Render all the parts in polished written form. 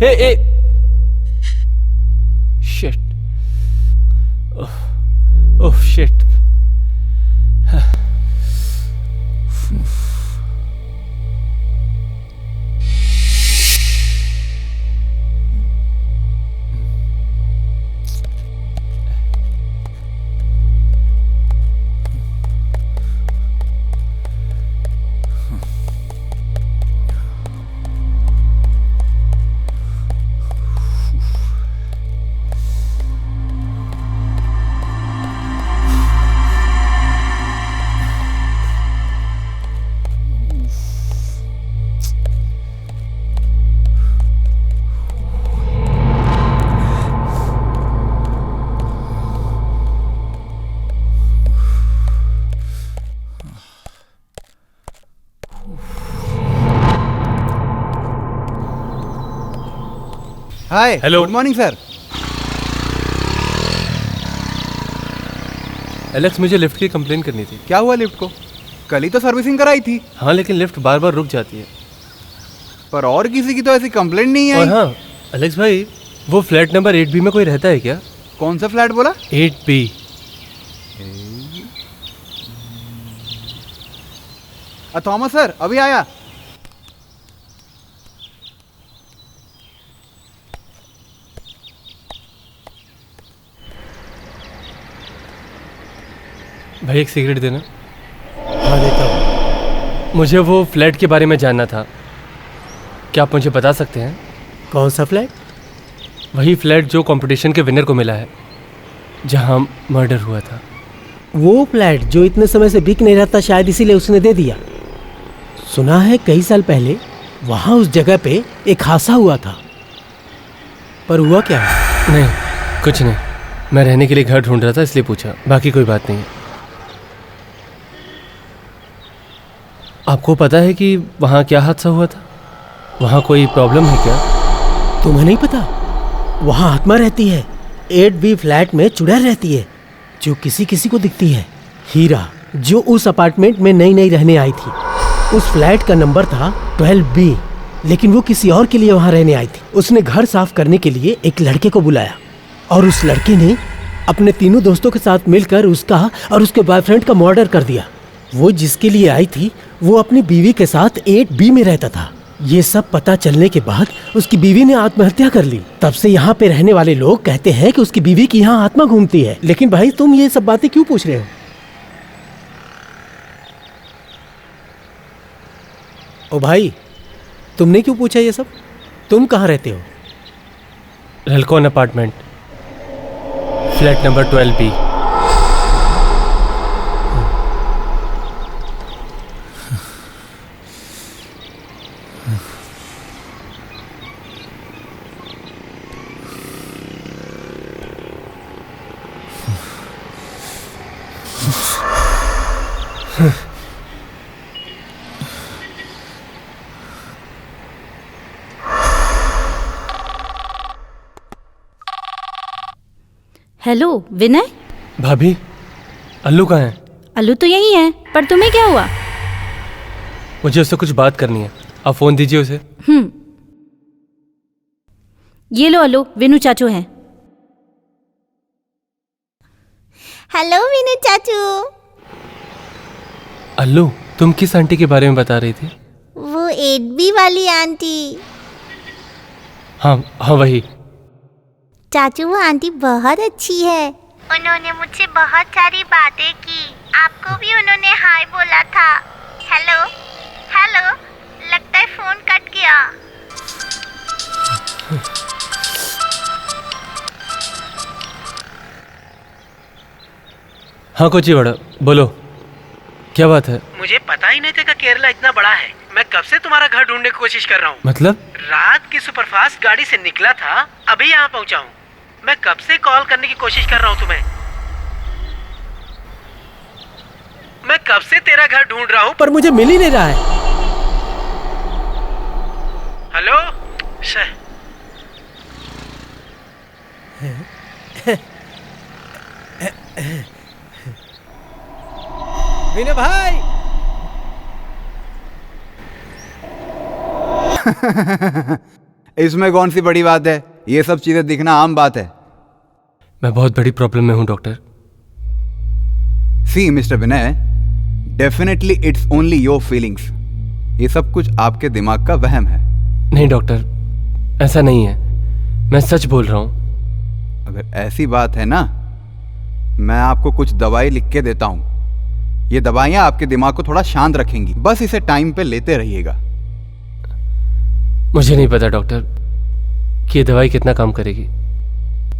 Hey a shit oh shit hi hello good morning sir. Alex, मुझे lift की complain करनी थी। क्या हुआ लिफ्ट को? कल ही तो सर्विसिंग कराई थी। हाँ, लेकिन लिफ्ट बार बार रुक जाती है। पर और किसी की तो ऐसी कंप्लेंट नहीं और आई। हाँ एलेक्स भाई, वो फ्लैट नंबर 8B में कोई रहता है क्या? कौन सा फ्लैट बोला? 8B। थॉमस सर अभी आया। भाई एक सिगरेट देना। हाँ देता हूँ। मुझे वो फ्लैट के बारे में जानना था, क्या आप मुझे बता सकते हैं? कौन सा फ्लैट? वही फ्लैट जो कंपटीशन के विनर को मिला है, जहाँ मर्डर हुआ था। वो फ्लैट जो इतने समय से बिक नहीं रहा था, शायद इसीलिए उसने दे दिया। सुना है कई साल पहले वहाँ उस जगह पे एक हादसा हुआ था, पर हुआ क्या है? नहीं, कुछ नहीं। मैं रहने के लिए घर ढूंढ रहा था, इसलिए पूछा, बाकी कोई बात नहीं। आपको पता है कि वहाँ क्या हादसा हुआ था? वहाँ कोई प्रॉब्लम है क्या? तुम्हें नहीं पता? वहाँ आत्मा रहती है। 8B फ्लैट में चुड़ैल रहती है जो किसी किसी को दिखती है। हीरा जो उस अपार्टमेंट में नई नई रहने आई थी, उस फ्लैट का नंबर था 12B, लेकिन वो किसी और के लिए वहाँ रहने आई थी। उसने घर साफ करने के लिए एक लड़के को बुलाया और उस लड़के ने अपने तीनों दोस्तों के साथ मिलकर उसका और उसके बॉयफ्रेंड का मर्डर कर दिया। वो जिसके लिए आई थी वो अपनी बीवी के साथ 8B में रहता था। ये सब पता चलने के बाद उसकी बीवी ने आत्महत्या कर ली। तब से यहाँ पे रहने वाले लोग कहते हैं कि उसकी बीवी की यहाँ आत्मा घूमती है। लेकिन भाई तुम ये सब बातें क्यों पूछ रहे हो? ओ भाई, तुमने क्यों पूछा ये सब? तुम कहाँ रहते हो? Relcon apartment, flat number 12B। Hello Vinay. भाभी, अल्लू कहाँ है? अल्लू तो यही है, पर तुम्हें क्या हुआ? मुझे उससे कुछ बात करनी है, आप फ़ोन दीजिए उसे। ये लो अल्लू, विनू चाचू हैं। हेलो विनू चाचू। अल्लू, तुम किस आंटी के बारे में बता रही थी? वो 8B वाली आंटी। हाँ हाँ वही। चाचू वो आंटी बहुत अच्छी है। उन्होंने मुझसे बहुत सारी बातें की। आपको भी उन्होंने हाय बोला था। हेलो हेलो, लगता है फोन कट गया। हाँ कोची बड़ा, बोलो क्या बात है? मुझे पता ही नहीं था कि केरला इतना बड़ा है। मैं कब से तुम्हारा घर ढूंढने की कोशिश कर रहा हूँ। मतलब? रात की सुपरफास्ट गाड़ी से निकला था, अभी यहाँ पहुँचा हूँ। मैं कब से कॉल करने की कोशिश कर रहा हूँ तुम्हें। मैं कब से तेरा घर ढूंढ रहा हूँ, पर मुझे मिल ही नहीं रहा है। हेलो विनय भाई। इसमें कौन सी बड़ी बात है, ये सब चीजें दिखना आम बात है। मैं बहुत बड़ी प्रॉब्लम में हूँ doctor. See mister Vinay, definitely it's only your feelings. ये सब कुछ आपके दिमाग का वहम है। नहीं डॉक्टर, ऐसा नहीं है, मैं सच बोल रहा हूँ। अगर ऐसी बात है ना, मैं आपको कुछ दवाई लिख के देता हूँ। ये दवाइयाँ आपके दिमाग को थोड़ा शांत रखेंगी, बस इसे टाइम पे लेते रहिएगा। मुझे नहीं पता डॉक्टर कि ये दवाई कितना काम करेगी।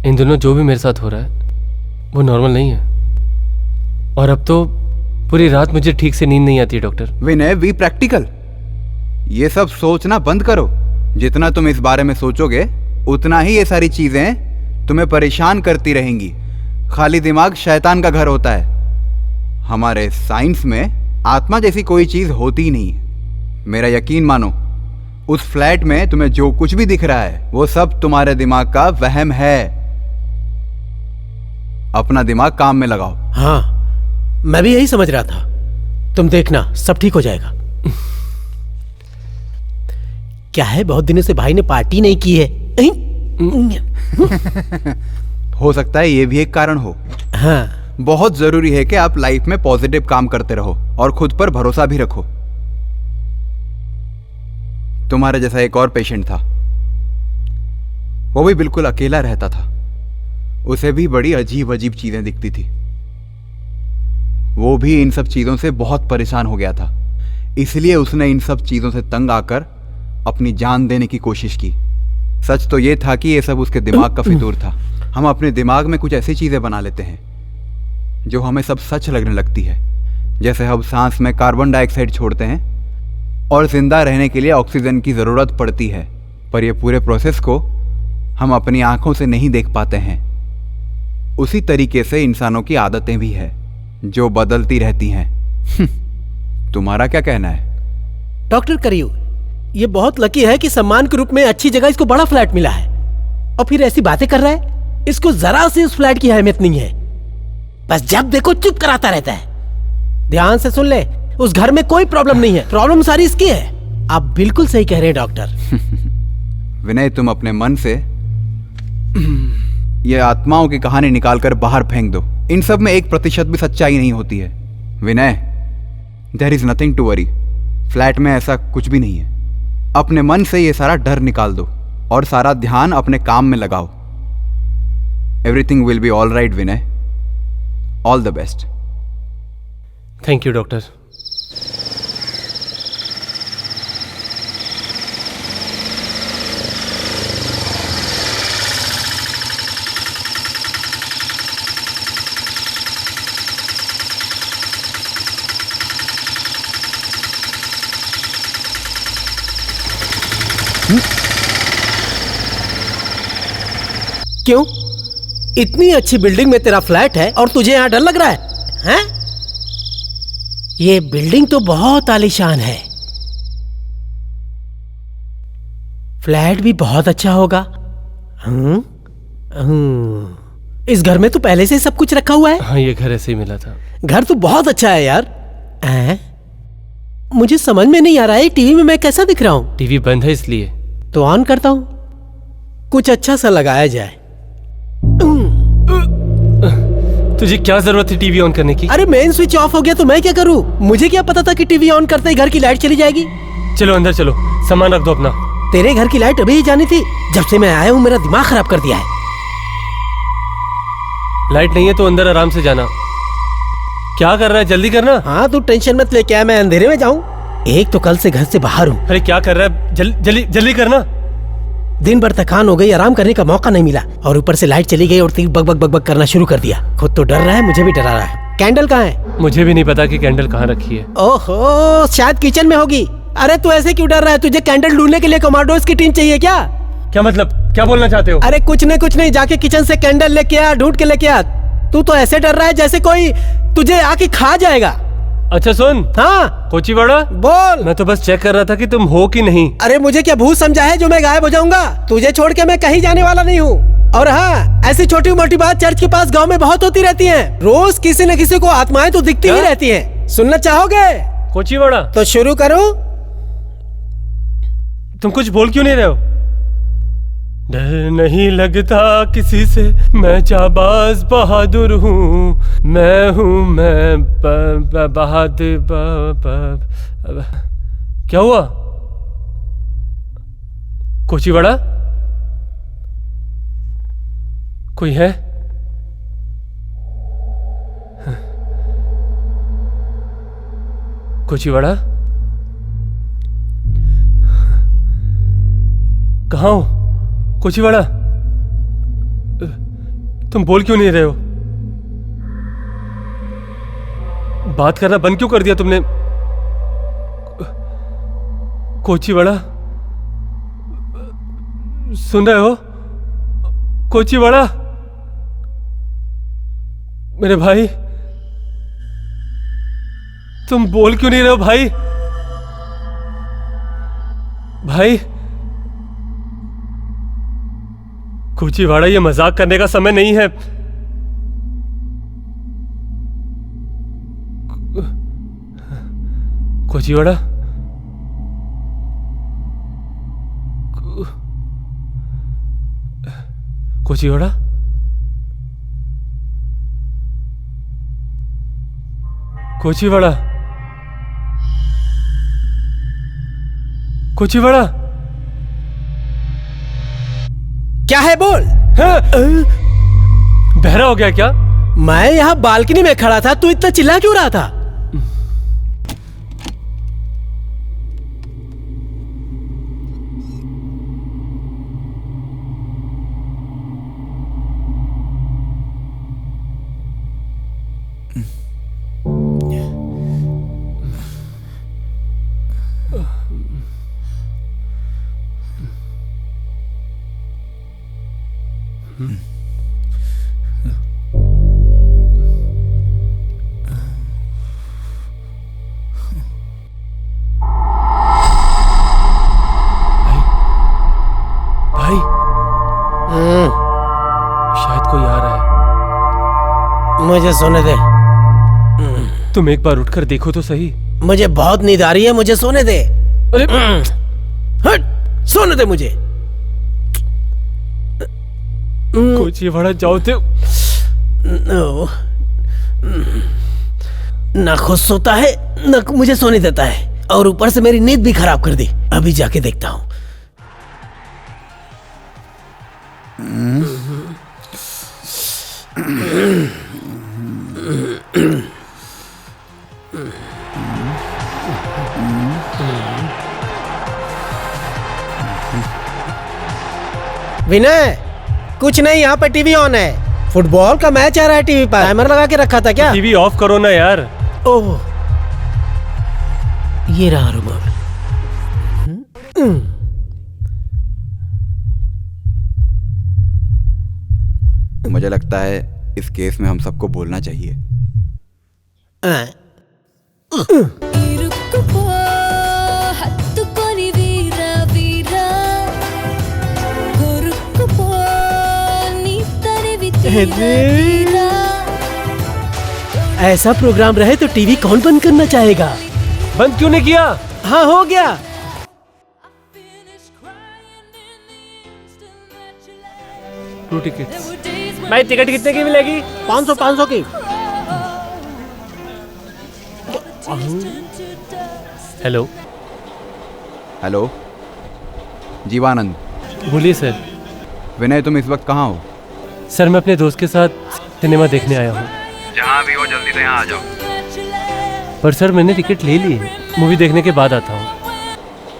इन दिनों जो भी मेरे साथ हो रहा है वो नॉर्मल नहीं है, और अब तो पूरी रात मुझे ठीक से नींद नहीं आती है डॉक्टर। Vinay, be practical. ये सब सोचना बंद करो। जितना तुम इस बारे में सोचोगे उतना ही ये सारी चीजें तुम्हें परेशान करती रहेंगी। खाली दिमाग शैतान का घर होता है। हमारे साइंस में आत्मा जैसी कोई चीज होती ही नहीं है। मेरा यकीन मानो, उस फ्लैट में तुम्हें जो कुछ भी दिख रहा है वो सब तुम्हारे दिमाग का वहम है। अपना दिमाग काम में लगाओ। हाँ, मैं भी यही समझ रहा था। तुम देखना, सब ठीक हो जाएगा। क्या है, बहुत दिनों से भाई ने पार्टी नहीं की है। हो सकता है ये भी एक कारण हो। हाँ, बहुत जरूरी है कि आप लाइफ में पॉजिटिव काम करते रहो और खुद पर भरोसा भी रखो। तुम्हारे जैसा एक और पेशेंट था, वो भी बिल्कुल अकेला रहता था। उसे भी बड़ी अजीब अजीब चीजें दिखती थी। वो भी इन सब चीजों से बहुत परेशान हो गया था, इसलिए उसने इन सब चीजों से तंग आकर अपनी जान देने की कोशिश की। सच तो ये था कि ये सब उसके दिमाग का फितूर था। हम अपने दिमाग में कुछ ऐसी चीजें बना लेते हैं जो हमें सब सच लगने लगती है। जैसे हम सांस में कार्बन डाइऑक्साइड छोड़ते हैं और जिंदा रहने के लिए ऑक्सीजन की ज़रूरत पड़ती है, पर यह पूरे प्रोसेस को हम अपनी आंखों से नहीं देख पाते हैं। उसी तरीके से इंसानों की आदतें भी है जो बदलती रहती हैं। तुम्हारा क्या कहना है? डॉक्टर करियो, ये बहुत लकी है कि सम्मान के रूप में अच्छी जगह इसको बड़ा फ्लैट मिला है, और फिर ऐसी बातें कर रहा है। इसको जरा से उस फ्लैट की अहमियत नहीं है, बस जब देखो चुप कराता रहता है। ध्यान से सुन ले, उस घर में कोई प्रॉब्लम नहीं है, प्रॉब्लम सारी इसकी है। आप बिल्कुल सही कह रहे हैं डॉक्टर। विनय, तुम अपने मन से ये आत्माओं की कहानी निकालकर बाहर फेंक दो। इन सब में 1% भी सच्चाई नहीं होती है। Vinay, there is nothing to worry. Flat में ऐसा कुछ भी नहीं है। अपने मन से ये सारा डर निकाल दो और सारा ध्यान अपने काम में लगाओ। Everything will be all right Vinay. All the best. Thank you doctor. क्यों? इतनी अच्छी बिल्डिंग में तेरा फ्लैट है और तुझे यहाँ डर लग रहा है? हैं? ये बिल्डिंग तो बहुत आलीशान है, फ्लैट भी बहुत अच्छा होगा। इस घर में तो पहले से सब कुछ रखा हुआ है। हाँ, ये घर ऐसे ही मिला था। घर तो बहुत अच्छा है यार। मुझे समझ में नहीं आ रहा है, टीवी में मैं कैसा दिख रहा हूँ? टीवी बंद है इसलिए। तो ऑन करता हूँ, कुछ अच्छा सा लगाया जाए। तुझे क्या जरूरत थी टीवी ऑन करने की? अरे मेन स्विच ऑफ हो गया तो मैं क्या करूं? मुझे क्या पता था कि टीवी ऑन करते ही घर की लाइट चली जाएगी। चलो अंदर चलो, सामान रख दो अपना। तेरे घर की लाइट अभी ही जानी थी। जब से मैं आया हूँ मेरा दिमाग खराब कर दिया है। लाइट नहीं है तो अंदर आराम से जाना। क्या कर रहा है, जल्दी करना। हाँ, तू टेंशन मत ले, क्या मैं अंधेरे में जाऊँ? एक तो कल से घर से बाहर हूँ। अरे क्या कर रहा है, जल्दी जल्दी करना। दिन भर थकान हो गई, आराम करने का मौका नहीं मिला, और ऊपर से लाइट चली गई और बग बग बग बग करना शुरू कर दिया। खुद तो डर रहा है, मुझे भी डरा रहा है। कैंडल कहाँ है? मुझे भी नहीं पता कि कैंडल कहाँ रखी है। ओहो, शायद किचन में होगी। अरे तू ऐसे क्यों डर रहा है? तुझे कैंडल ढूंढने के लिए कमांडोज की टीम चाहिए क्या? क्या मतलब, क्या बोलना चाहते हो? अरे कुछ नहीं, जाके किचन से कैंडल लेके आ, ढूंढ के लेके आ। तू तो ऐसे डर रहा है जैसे कोई तुझे आके खा जाएगा। अच्छा सुन। हाँ कोचीवाड़ा, बोल। मैं तो बस चेक कर रहा था कि तुम हो कि नहीं। अरे मुझे क्या भूत समझा है जो मैं गायब हो जाऊंगा? तुझे छोड़ के मैं कहीं जाने वाला नहीं हूँ। और हाँ, ऐसी छोटी मोटी बात चर्च के पास गांव में बहुत होती रहती हैं। रोज किसी न किसी को आत्माएं तो दिखती ही रहती हैं। सुनना चाहोगे? कोचीवाड़ा, तो शुरू करूं? तुम कुछ बोल क्यों नहीं रहे हो? डर नहीं लगता किसी से, मैं जाबाज बहादुर हूँ, मैं बहादुर क्या हुआ? कोचीवाड़ा? कोई है? कोचीवाड़ा? कहाँ हो कोचीवाड़ा? तुम बोल क्यों नहीं रहे हो? बात करना बंद क्यों कर दिया तुमने? कोचीवाड़ा, सुन रहे हो? कोचीवाड़ा, मेरे भाई, तुम बोल क्यों नहीं रहे हो भाई? भाई कोचीवाड़ा, ये मजाक करने का समय नहीं है। कोचीवाड़ा, कोचीवाड़ा, कोचीवाड़ा, कोचीवाड़ा, क्या है बोल? बहरा हो गया क्या? मैं यहाँ बालकनी में खड़ा था, तू इतना चिल्ला क्यों रहा था? भाई, शायद कोई आ रहा है। मुझे सोने दे। तुम एक बार उठकर देखो तो सही। मुझे बहुत नींद आ रही है, मुझे सोने दे। अरे हट, सोने दे मुझे। कोचीवाड़ा, जाओ तो। ना खुद सोता है ना मुझे सोने देता है, और ऊपर से मेरी नींद भी खराब कर दी। अभी जाके देखता हूँ। विनय, कुछ नहीं, यहाँ पे टीवी ऑन है। फुटबॉल का मैच आ रहा है टीवी पर। टाइमर लगा के रखा था क्या? टीवी ऑफ करो ना यार। ओह, ये रहा रिमोट। मुझे लगता है इस केस में हम सबको बोलना चाहिए। ऐसा प्रोग्राम रहे तो टीवी कौन बंद करना चाहेगा? बंद क्यों नहीं किया? हाँ, हो गया। Two tickets. भाई टिकट कितने की मिलेगी? 500 की। हेलो। हेलो, जीवानंद। बोलिए सर। विनय, तुम इस वक्त कहाँ हो? सर, मैं अपने दोस्त के साथ सिनेमा देखने आया हूँ। जहाँ भी हो जल्दी से यहाँ आ जाओ। पर सर, मैंने टिकट ले ली है, मूवी देखने के बाद आता हूँ।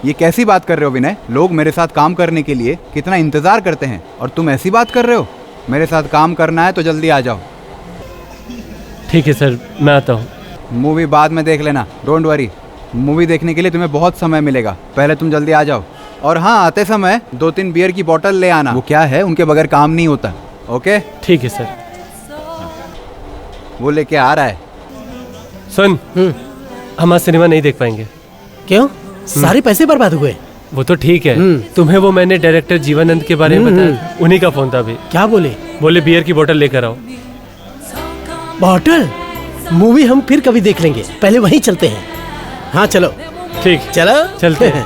ये कैसी बात कर रहे हो विनय? लोग मेरे साथ काम करने के लिए कितना इंतजार करते हैं और तुम ऐसी बात कर रहे हो? मेरे साथ काम करना है तो जल्दी आ जाओ। ठीक है सर, मैं आता हूँ। मूवी बाद में देख लेना, डोंट वरी। मूवी देखने के लिए तुम्हें बहुत समय मिलेगा, पहले तुम जल्दी आ जाओ। और हाँ, आते समय 2-3 बियर की बोतल ले आना। वो क्या है, उनके बगैर काम नहीं होता। ओके? ठीक है सर। वो लेके आ रहा है। सुन, हम आज सिनेमा नहीं देख पाएंगे। क्यों? सारे पैसे बर्बाद हुए। वो तो ठीक है, तुम्हें वो मैंने डायरेक्टर जीवानंद के बारे में बताया, उन्हीं का फोन था अभी। क्या बोले? बोले बियर की बोतल लेकर आओ। बॉटल? मूवी हम फिर कभी देख लेंगे, पहले वहीं चलते हैं। हाँ चलो। ठीक, चलो, चलते हैं।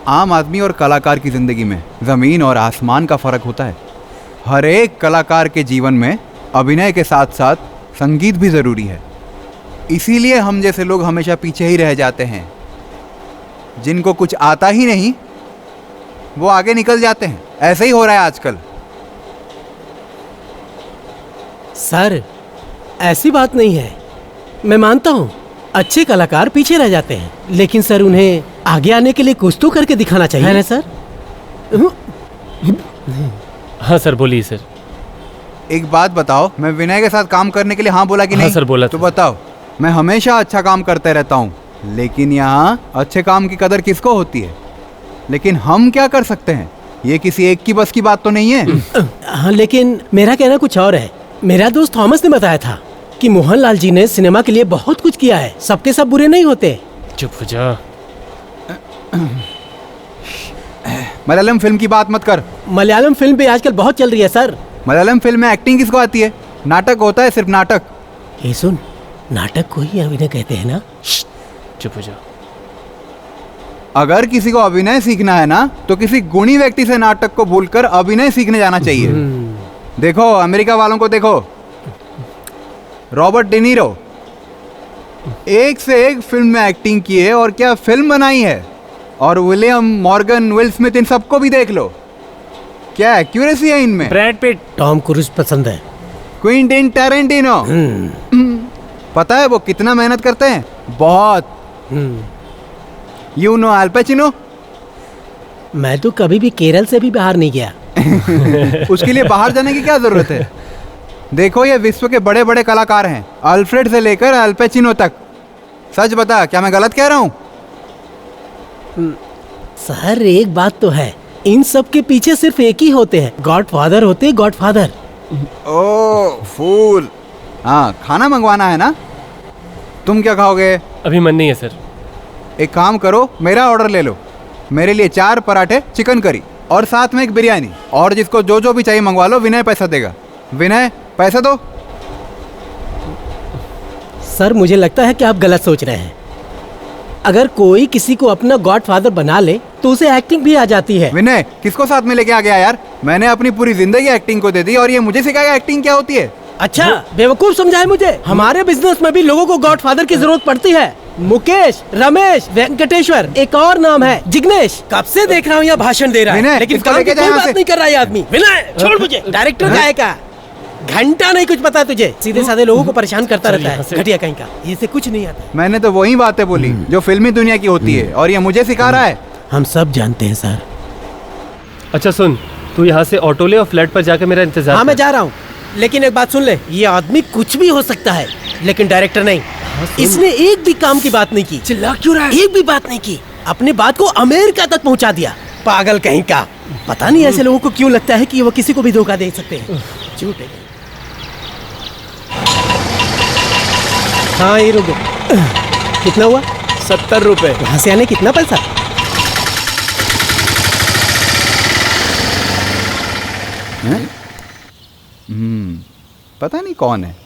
आम आदमी और कलाकार की ज़िंदगी में ज़मीन और आसमान का फ़र्क होता है। हर एक कलाकार के जीवन में अभिनय के साथ साथ संगीत भी ज़रूरी है। इसीलिए हम जैसे लोग हमेशा पीछे ही रह जाते हैं। जिनको कुछ आता ही नहीं वो आगे निकल जाते हैं। ऐसे ही हो रहा है आजकल। सर, ऐसी बात नहीं है। मैं मानता हूँ अच्छे कलाकार पीछे रह जाते हैं, लेकिन सर उन्हें आगे आने के लिए कुछ तो करके दिखाना चाहिए, है ना सर? हाँ सर, बोलिए सर। एक बात बताओ, मैं विनय के साथ काम करने के लिए हाँ बोला कि हाँ नहीं? सर, बोला तो था। बताओ। मैं हमेशा अच्छा काम करते रहता हूँ, लेकिन यहाँ अच्छे काम की कदर किसको होती है? लेकिन हम क्या कर सकते हैं? ये किसी एक की बस की बात तो नहीं है। हाँ, लेकिन मेरा कहना कुछ और है। मेरा दोस्त थॉमस ने बताया था कि मोहनलाल जी ने सिनेमा के लिए बहुत कुछ किया है। सबके सब बुरे नहीं होते। चुप हो जा। मलयालम फिल्म की बात मत कर। मलयालम फिल्म भी आजकल बहुत चल रही है सर। मलयालम फिल्म में एक्टिंग किसको आती है? नाटक होता है, सिर्फ नाटक। ये सुन, नाटक को ही अभिनय कहते हैं ना। चुप हो जा। अगर किसी को अभिनय सीखना है ना, तो किसी गुणी व्यक्ति से नाटक को भूलकर अभिनय सीखने जाना चाहिए। देखो अमेरिका वालों को देखो, रॉबर्ट डिनीरो एक से एक फिल्म में एक्टिंग की है और क्या फिल्म बनाई है। और विलियम मॉर्गन, विल स्मिथ, इन सबको भी देख लो, क्या एक्यूरेसी है इनमें। Brad Pitt. टॉम क्रूज पसंद है। क्विंटिन टैरेंटिनो, पता है वो कितना मेहनत करते हैं? बहुत। You know Al Pacino? मैं तो कभी भी केरल से भी बाहर नहीं गया। उसके लिए बाहर जाने की क्या जरूरत है? देखो ये विश्व के बड़े बड़े कलाकार हैं, अल्फ्रेड से लेकर अल पचिनो तक। सच बता, क्या मैं गलत कह रहा हूँ? सर एक बात तो है, इन सब के पीछे सिर्फ एक ही होते हैं, गॉडफादर होते हैं, गॉडफादर। ओह फूल। हाँ, खाना मंगवाना है ना? तुम क्या खाओगे? अभी मन नहीं है सर। एक काम करो, मेरा ऑर्डर ले लो। मेरे लिए 4 पराठे, चिकन करी और साथ में एक बिरयानी। और जिसको जो जो भी चाहिए मंगवा लो, विनय पैसा देगा। विनय पैसा दो। सर मुझे लगता है कि आप गलत सोच रहे हैं। अगर कोई किसी को अपना गॉडफादर बना ले तो उसे एक्टिंग भी आ जाती है। विनय किसको साथ में लेके आ गया यार? मैंने अपनी पूरी जिंदगी एक्टिंग को दे दी और ये मुझे सिखाएगा एक्टिंग क्या होती है। अच्छा, बेवकूफ समझाए मुझे। हमारे बिजनेस में भी लोगों को गॉडफादर की जरूरत पड़ती है। मुकेश, रमेश, वेंकटेश्वर, एक और नाम है जिग्नेश। कब से देख रहा हूँ यहाँ भाषण दे रहा है, लेकिन इसको काम लेके की जा कोई यहाँ बात से। नहीं कर रहा है आदमी। विनय छोड़ मुझे। डायरेक्टर का है का घंटा नहीं कुछ पता तुझे, सीधे साधे लोगों को परेशान करता रहता है, घटिया कहीं का। ये से कुछ नहीं आता। मैंने तो वही बातें बोली जो फिल्मी दुनिया की होती है, और ये मुझे सिखा रहा है। हम सब जानते हैं सर। अच्छा सुन, तू यहाँ से ऑटो ले और फ्लैट पर जाकर मेरा इंतजार हाँ कर। मैं जा रहा हूँ, लेकिन एक बात सुन ले, ये आदमी कुछ भी हो सकता है लेकिन डायरेक्टर नहीं। इसने एक भी काम की बात नहीं की। चिल्ला क्यों रहा है? एक भी बात नहीं की, अपनी बात को अमेरिका तक पहुंचा दिया। पागल कहीं का। पता नहीं ऐसे लोगों को क्यों लगता है कि वो किसी को भी धोखा दे सकते हैं। झूठे। हाँ ये रुको। कितना हुआ? 70 रुपए। वहां से आने कितना पैसा? पता नहीं कौन है।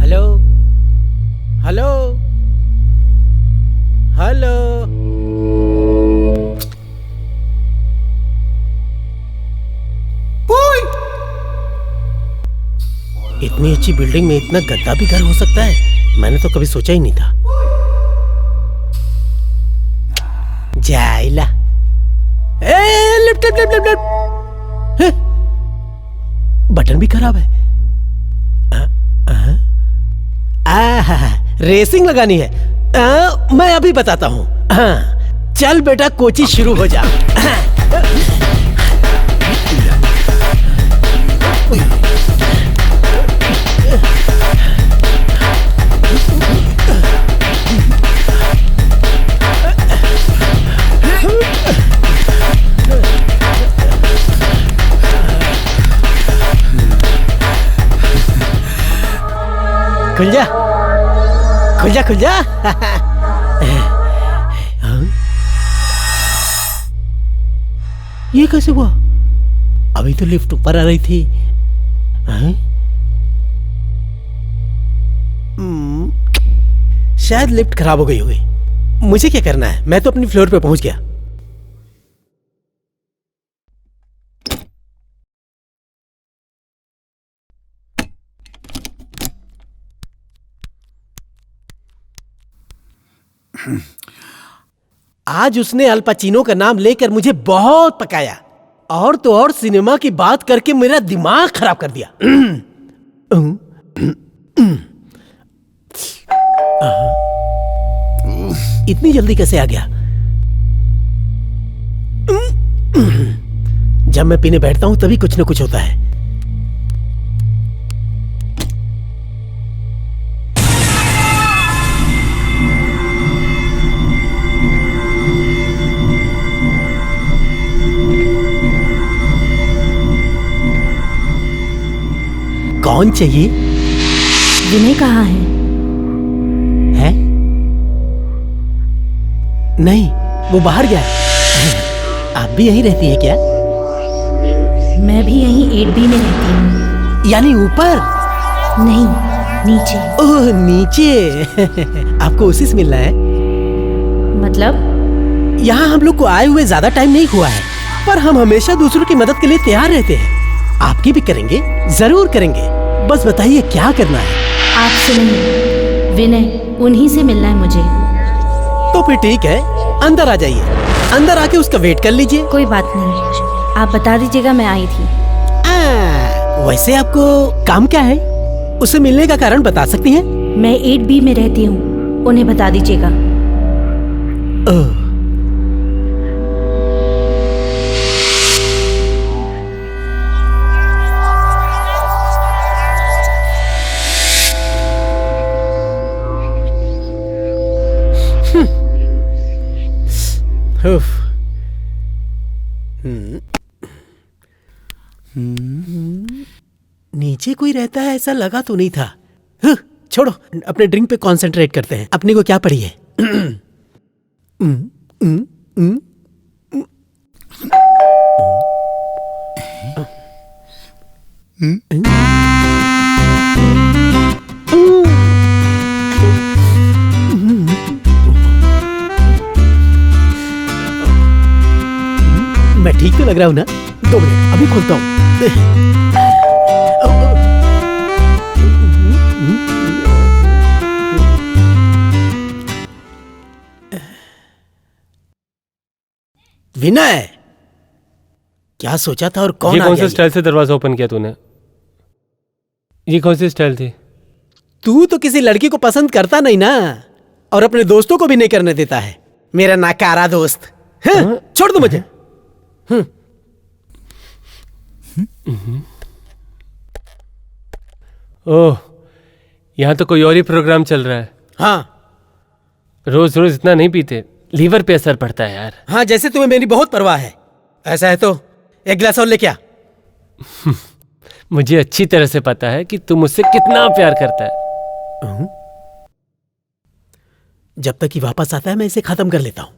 Hello hello hello. इतनी अच्छी बिल्डिंग में इतना गंदा भी घर हो सकता है? मैंने तो कभी सोचा ही नहीं था। जाइला। Lift lift lift lift. हैं? बटन भी खराब है। रेसिंग लगानी है। मैं अभी बताता हूँ। चल बेटा, कोचिंग शुरू हो जा। खुल जा, खुल जा, खुल जा। हाँ? ये कैसे हुआ? अभी तो लिफ्ट ऊपर आ रही थी। हाँ? शायद लिफ्ट खराब हो गई होगी। मुझे क्या करना है, मैं तो अपनी फ्लोर पे पहुंच गया। आज उसने अल पाचिनो का नाम लेकर मुझे बहुत पकाया, और तो और सिनेमा की बात करके मेरा दिमाग खराब कर दिया। इतनी जल्दी कैसे आ गया? जब मैं पीने बैठता हूं तभी कुछ न कुछ होता है। कौन चाहिए? विनय कहाँ है? है? नहीं, वो बाहर गया है। आप भी यहीं रहती हैं क्या? मैं भी यहीं 8B में रहती हूँ। यानी ऊपर? नहीं, नीचे। ओह, नीचे। आपको उसी से मिलना है? मतलब? यहाँ हम लोग को आए हुए ज्यादा टाइम नहीं हुआ है, पर हम हमेशा दूसरों की मदद के लिए तैयार रहते हैं। आपकी भी करेंगे, जरूर करेंगे। बस बताइए क्या करना है? आपसे नहीं, विनय, उन्हीं से मिलना है मुझे। तो फिर ठीक है, अंदर आ जाइए। अंदर आके उसका वेट कर लीजिए। कोई बात नहीं, आप बता दीजिएगा, मैं आई थी। वैसे आपको काम क्या है? उसे मिलने का कारण बता सकती हैं? मैं 8B में रहती हूँ, उन्हें बता दीजिएगा। नीचे कोई रहता है ऐसा लगा तो नहीं था। छोड़ो, अपने ड्रिंक पे कंसंट्रेट करते हैं। अपने को क्या पड़ी है? मैं ठीक तो लग रहा हूँ ना? 2 मिनट, अभी खोलता हूँ। विनय, क्या सोचा था और कौन ये आ कौन गया? से स्टाइल से दरवाजा ओपन किया तूने? ये कौन सी स्टाइल थी? तू तो किसी लड़की को पसंद करता नहीं ना, और अपने दोस्तों को भी नहीं करने देता है। मेरा नाकारा दोस्त। छोड़ दो मुझे। ओह, यहाँ तो कोई और ही प्रोग्राम चल रहा है। हाँ रोज रोज इतना नहीं पीते, लीवर पे असर पड़ता है यार। हाँ, जैसे तुम्हें मेरी बहुत परवाह है। ऐसा है तो 1 गिलास और लेके आ। मुझे अच्छी तरह से पता है कि तू मुझसे कितना प्यार करता है। जब तक कि वापस आता है मैं इसे खत्म कर लेता हूँ।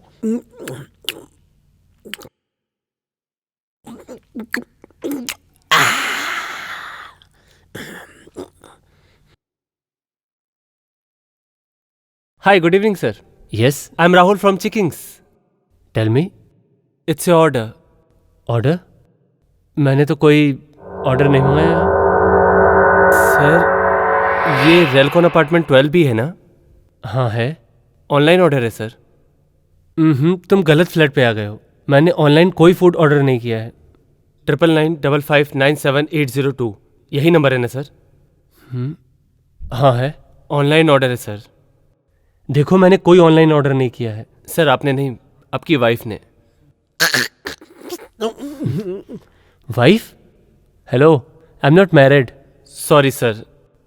Hi, good evening, sir. Yes, I'm Rahul from Chickings. Tell me, it's your order. Order? मैंने तो कोई ऑर्डर नहीं मंगाया। सर, ये रेलकॉन अपार्टमेंट 12B है ना? हाँ है। ऑनलाइन ऑर्डर है सर। तुम गलत फ्लैट पे आ गए हो। मैंने ऑनलाइन कोई फूड ऑर्डर नहीं किया है। 9995597802 यही नंबर है ना सर? हाँ है, ऑनलाइन ऑर्डर है सर। देखो, मैंने कोई ऑनलाइन ऑर्डर नहीं किया है सर। आपने नहीं, आपकी वाइफ ने। Wife? Hello, I am not married. Sorry sir,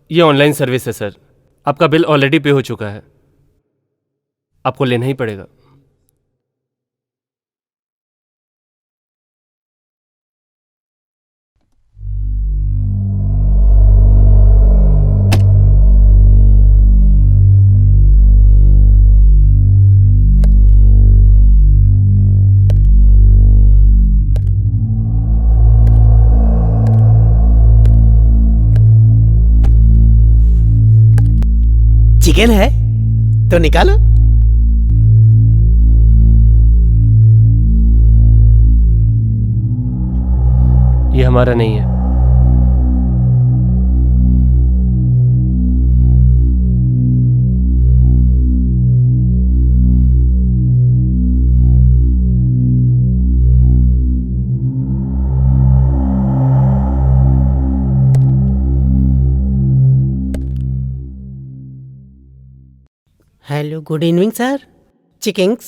ये ऑनलाइन सर्विस है सर। आपका बिल ऑलरेडी पे हो चुका है, आपको लेना ही पड़ेगा। चिकन है तो निकालो। ये हमारा नहीं है। Hello, good evening sir. Chickens.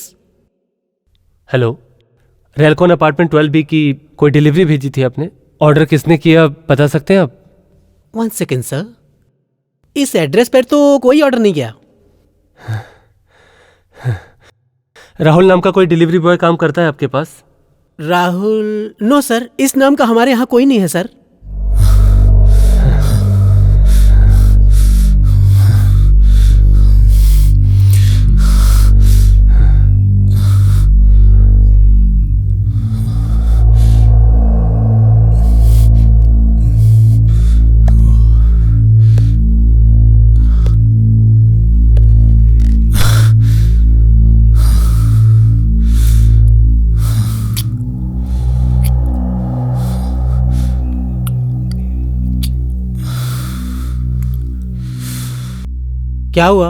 Hello, Relcon apartment 12B की कोई डिलीवरी भेजी थी आपने? ऑर्डर किसने किया बता सकते हैं आप? 1 सेकेंड सर, इस एड्रेस पर तो कोई ऑर्डर नहीं गया। राहुल नाम का कोई डिलीवरी बॉय काम करता है आपके पास? राहुल? नो सर, इस नाम का हमारे यहाँ कोई नहीं है सर। क्या हुआ?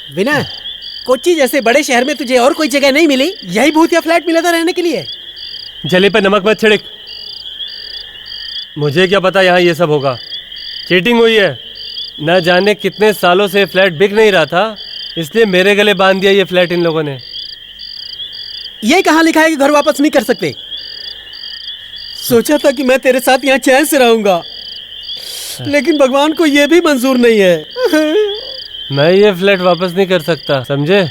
विनय, कोच्चि जैसे बड़े शहर में तुझे और कोई जगह नहीं मिली? यही भूतिया फ्लैट मिला था रहने के लिए? जले पे नमक मत छिड़क। मुझे क्या पता यहाँ ये सब होगा। चीटिंग हुई है। न जाने कितने सालों से फ्लैट बिक नहीं रहा था, इसलिए मेरे गले बांध दिया ये फ्लैट इन लोगों ने। ये कहाँ लिखा है कि घर वापस नहीं कर सकते? सोचा था कि मैं तेरे साथ यहाँ चैन से रहूंगा, लेकिन भगवान को ये भी मंजूर नहीं है। मैं ये फ्लैट वापस नहीं कर सकता, समझे?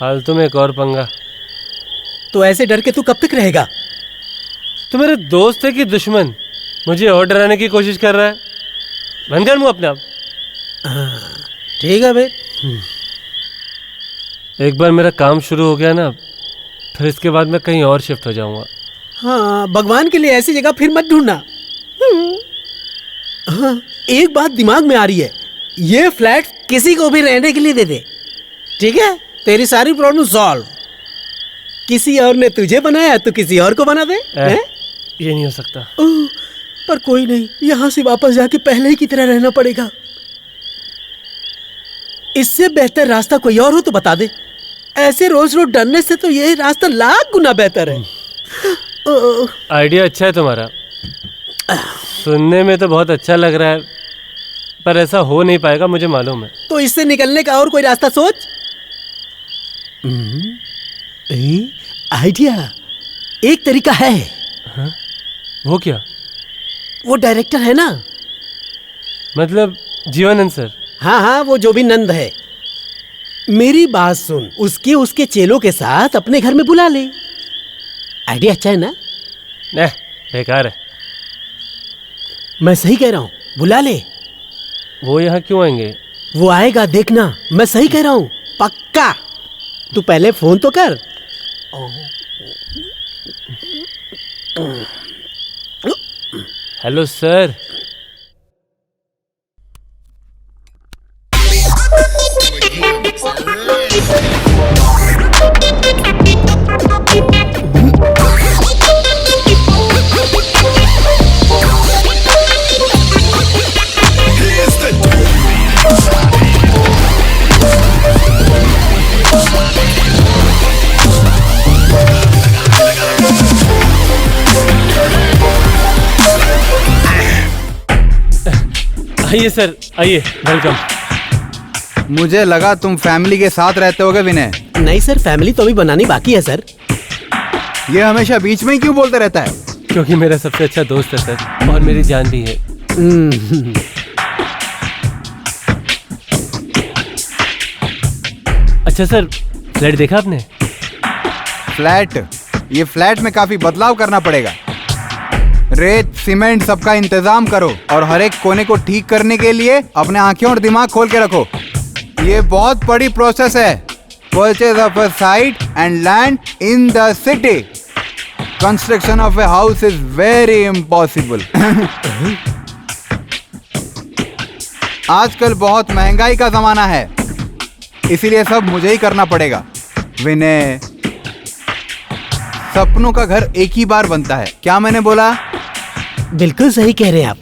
फालतू में एक और पंगा। तो ऐसे डर के तू कब तक रहेगा? तो मेरे दोस्त है कि दुश्मन मुझे और डराने की कोशिश कर रहा है? बंद कर मुँह अपने आप। ठीक है भाई। एक बार मेरा काम शुरू हो गया ना, फिर इसके बाद मैं कहीं और शिफ्ट हो जाऊंगा। हाँ, भगवान के लिए ऐसी जगह फिर मत ढूंढना। हाँ, एक बात दिमाग में आ रही है, ये फ्लैट किसी को भी रहने के लिए दे दे, ठीक है? तेरी सारी प्रॉब्लम सॉल्व। किसी और ने तुझे बनाया तो किसी और को बना दे। ये नहीं हो सकता। पर कोई नहीं, यहाँ से वापस जाके पहले ही की तरह रहना पड़ेगा। इससे बेहतर रास्ता कोई और हो तो बता दे। ऐसे रोज रोज डरने से तो ये रास्ता लाख गुना बेहतर है। आइडिया अच्छा है तुम्हारा, सुनने में तो बहुत अच्छा लग रहा है, पर ऐसा हो नहीं पाएगा, मुझे मालूम है। तो इससे निकलने का और कोई रास्ता सोच। आइडिया, एक तरीका है। हाँ? वो क्या? वो डायरेक्टर है ना, मतलब जीवानंद सर? हाँ हाँ, वो जो भी नंद है। मेरी बात सुन, उसके चेलों के साथ अपने घर में बुला ले। आइडिया अच्छा है ना? नहीं, बेकार है। मैं सही कह रहा हूँ, बुला ले। वो यहाँ क्यों आएंगे? वो आएगा, देखना। मैं सही कह रहा हूँ, पक्का। तू पहले फोन तो कर। Hello sir. आइए सर, आइए, वेलकम। मुझे लगा तुम फैमिली के साथ रहते होगे विनय। नहीं सर, फैमिली तो अभी बनानी बाकी है सर। ये हमेशा बीच में ही क्यों बोलते रहता है? क्योंकि मेरा सबसे अच्छा दोस्त है सर, और मेरी जान भी है। अच्छा सर, फ्लैट देखा आपने? फ्लैट? ये फ्लैट में काफी बदलाव करना पड़ेगा। रेत सीमेंट सबका इंतजाम करो, और हर एक कोने को ठीक करने के लिए अपने आंखें और दिमाग खोल के रखो। ये बहुत बड़ी प्रोसेस है। purchase of a site and land in the city. Construction of a house is very impossible. आजकल बहुत महंगाई का जमाना है, इसीलिए सब मुझे ही करना पड़ेगा। विनय, सपनों का घर एक ही बार बनता है, क्या मैंने बोला? बिल्कुल सही कह रहे हैं आप।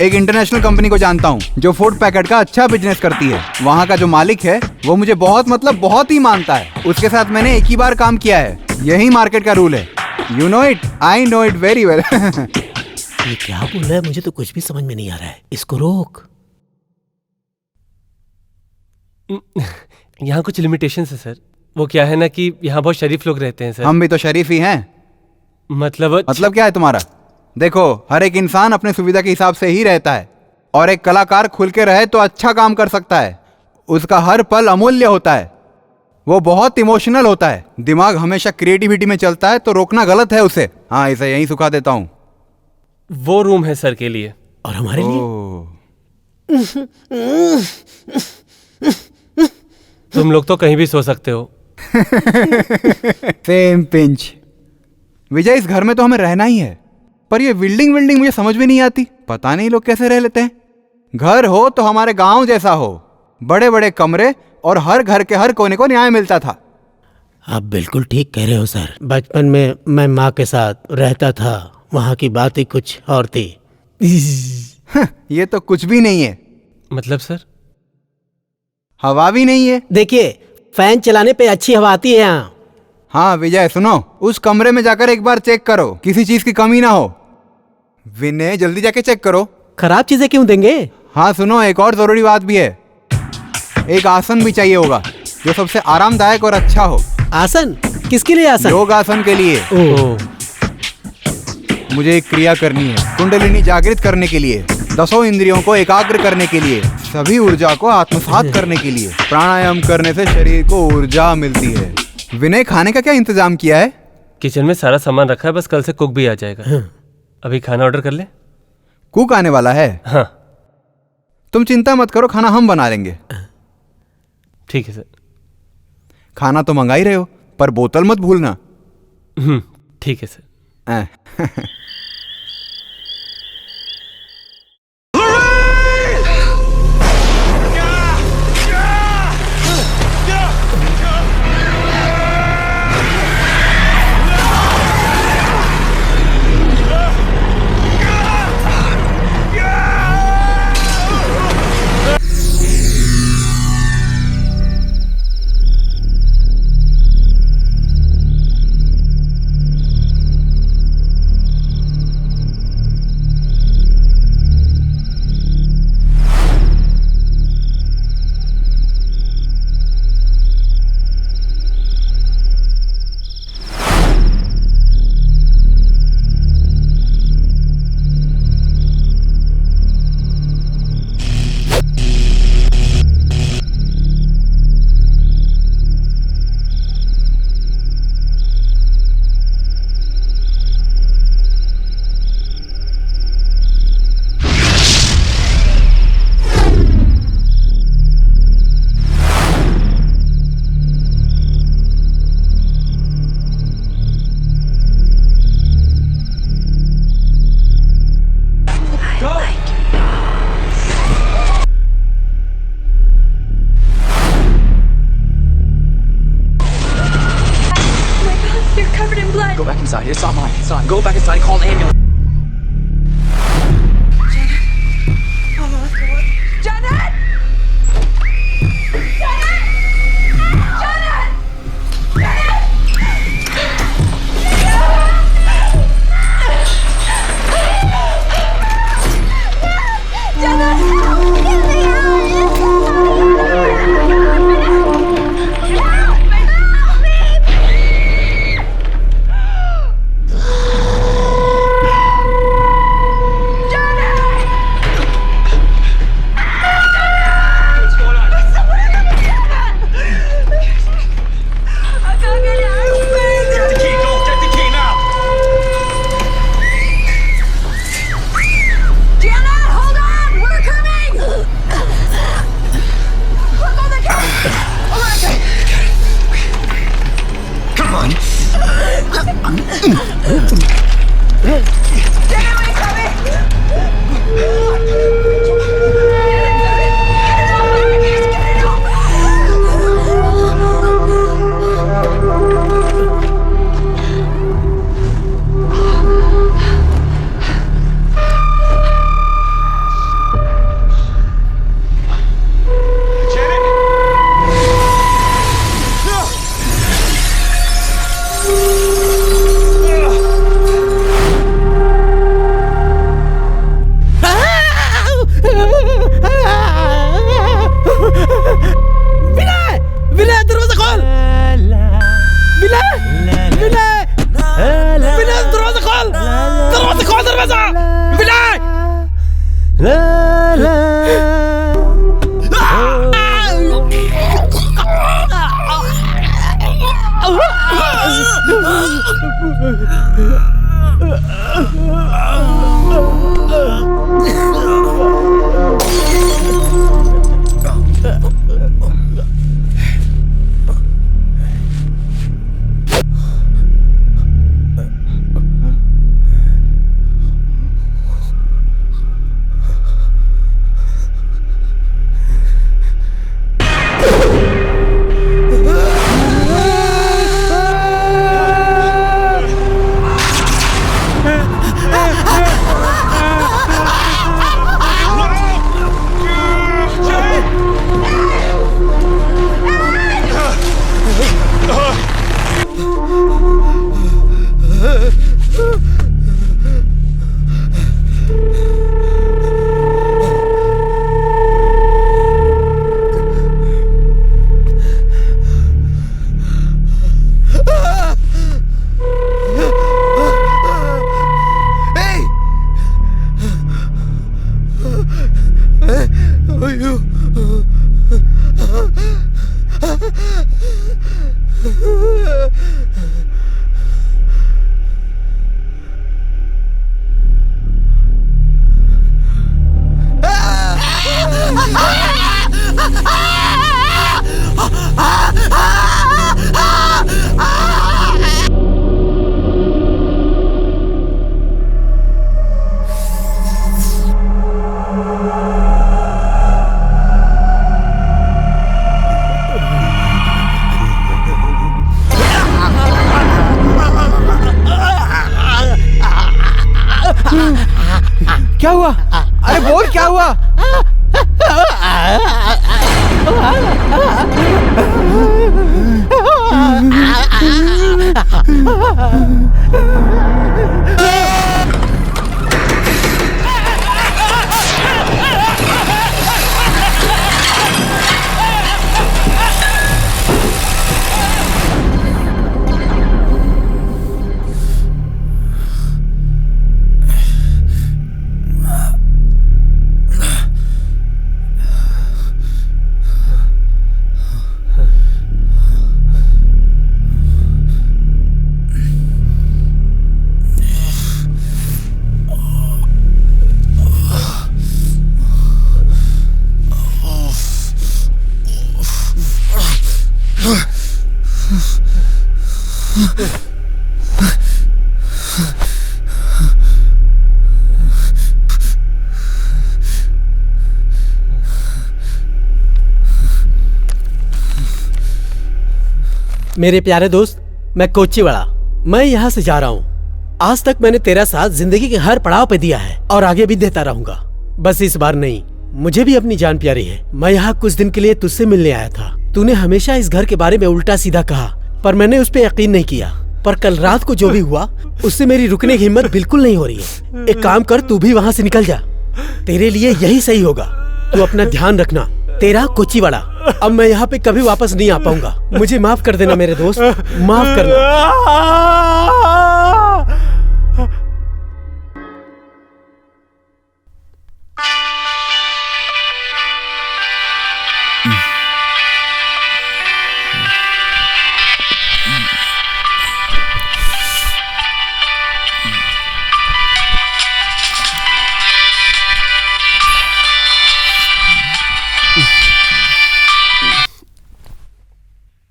एक इंटरनेशनल कंपनी को जानता हूँ जो फूड पैकेट का अच्छा बिजनेस करती है। वहाँ का जो मालिक है वो मुझे बहुत ही मानता है। उसके साथ मैंने एक ही बार काम किया है, यही मार्केट का रूल है। You know it, I know it very well. ये क्या बोल रहा है, मुझे तो कुछ भी समझ में नहीं आ रहा है। इसको रोक। यहाँ कुछ लिमिटेशंस है सर। वो क्या है ना कि यहाँ बहुत शरीफ लोग रहते हैं सर। हम भी तो शरीफ ही हैं। मतलब क्या है तुम्हारा? देखो, हर एक इंसान अपने सुविधा के हिसाब से ही रहता है, और एक कलाकार खुल के रहे तो अच्छा काम कर सकता है। उसका हर पल अमूल्य होता है, वो बहुत इमोशनल होता है। दिमाग हमेशा क्रिएटिविटी में चलता है, तो रोकना गलत है उसे। हाँ, इसे यहीं सुखा देता हूँ। वो रूम है सर के लिए। और हमारे लिए? तुम लोग तो कहीं भी सो सकते हो। Same pinch. विजय, इस घर में तो हमें रहना ही है, पर ये बिल्डिंग मुझे समझ में नहीं आती। पता नहीं लोग कैसे रह लेते हैं। घर हो तो हमारे गांव जैसा हो, बड़े बड़े कमरे, और हर घर के हर कोने को न्याय मिलता था। आप बिल्कुल ठीक कह रहे हो सर। बचपन में मैं माँ के साथ रहता था, वहाँ की बात ही कुछ और थी। ये तो कुछ भी नहीं है। मतलब सर? हवा भी नहीं है। देखिए, फैन चलाने पे अच्छी हवा आती है यहाँ। हाँ विजय, सुनो, उस कमरे में जाकर एक बार चेक करो, किसी चीज की कमी ना हो। विनय, जल्दी जाके चेक करो। खराब चीजें क्यों देंगे? हाँ सुनो, एक और जरूरी बात भी है। एक आसन भी चाहिए होगा जो सबसे आरामदायक और अच्छा हो। आसन? किसके लिए आसन? योग आसन के लिए। ओह, मुझे एक क्रिया करनी है, कुंडलिनी जागृत करने के लिए, 10 इंद्रियों को एकाग्र करने के लिए, सभी ऊर्जा को आत्मसात करने के लिए। प्राणायाम करने से शरीर को ऊर्जा मिलती है। विनय, खाने का क्या इंतजाम किया है? किचन में सारा सामान रखा है, बस कल से कुक भी आ जाएगा। अभी खाना ऑर्डर कर ले। कुक आने वाला है? हाँ। तुम चिंता मत करो, खाना हम बना लेंगे। ठीक है सर। खाना तो मंगा ही रहे हो, पर बोतल मत भूलना। ठीक है sir. Go back inside. It's not mine. It's not. Go back inside. Call an ambulance. क्या हुआ? अरे बोल क्या हुआ? मेरे प्यारे दोस्त, मैं कोच्चीवाड़ा, मैं यहाँ से जा रहा हूँ। आज तक मैंने तेरा साथ जिंदगी के हर पड़ाव पे दिया है और आगे भी देता रहूंगा। बस इस बार नहीं, मुझे भी अपनी जान प्यारी है। मैं यहाँ कुछ दिन के लिए तुझसे मिलने आया था। तूने हमेशा इस घर के बारे में उल्टा सीधा कहा, पर मैंने उस पर यकीन नहीं किया। पर कल रात को जो भी हुआ, उससे मेरी रुकने की हिम्मत बिल्कुल नहीं हो रही है। एक काम कर, तू भी वहाँ से निकल जा। तेरे लिए यही सही होगा। तू अपना ध्यान रखना। तेरा कोच्चीवाड़ा। अब मैं यहाँ पे कभी वापस नहीं आ पाऊंगा। मुझे माफ कर देना मेरे दोस्त, माफ करना।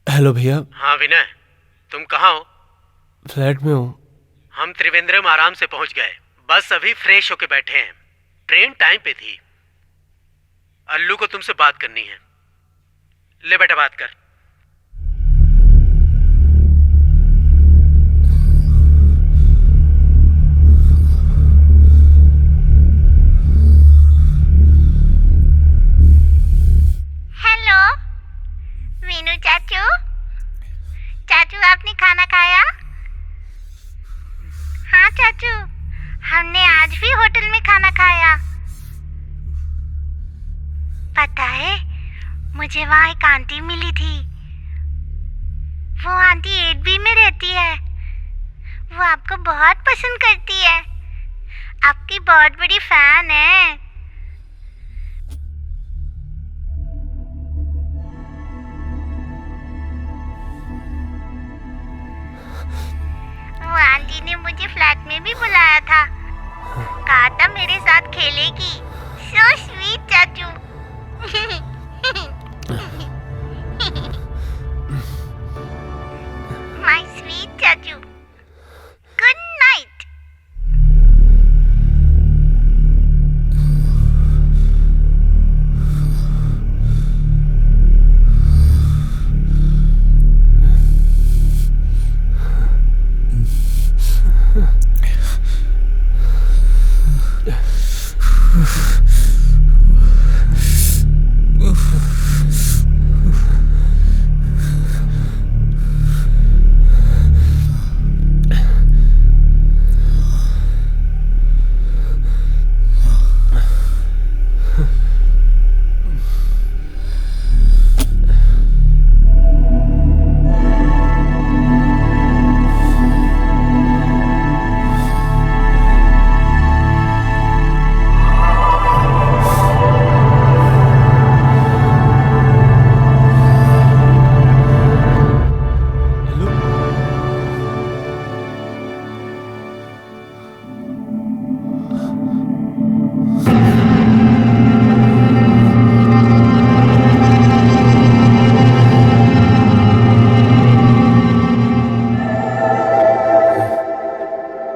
हेलो भैया। हाँ विनय, तुम कहाँ हो? फ्लैट में हूँ। हम त्रिवेंद्रम आराम से पहुंच गए। बस अभी फ्रेश होके बैठे हैं। ट्रेन टाइम पे थी। अल्लू को तुमसे बात करनी है। ले बेटा बात कर। हेलो वीनू चाचू। चाचू आपने खाना खाया? हाँ चाचू, हमने आज भी होटल में खाना खाया। पता है, मुझे वहाँ एक आंटी मिली थी। वो आंटी 8B में रहती है। वो आपको बहुत पसंद करती है, आपकी बहुत बड़ी फैन है। वो आंटी ने मुझे फ्लैट में भी बुलाया था, कहा था मेरे साथ खेलेगी। सो स्वीट चाचू। माय स्वीट चाचू, गुड नाइट।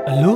अल्लू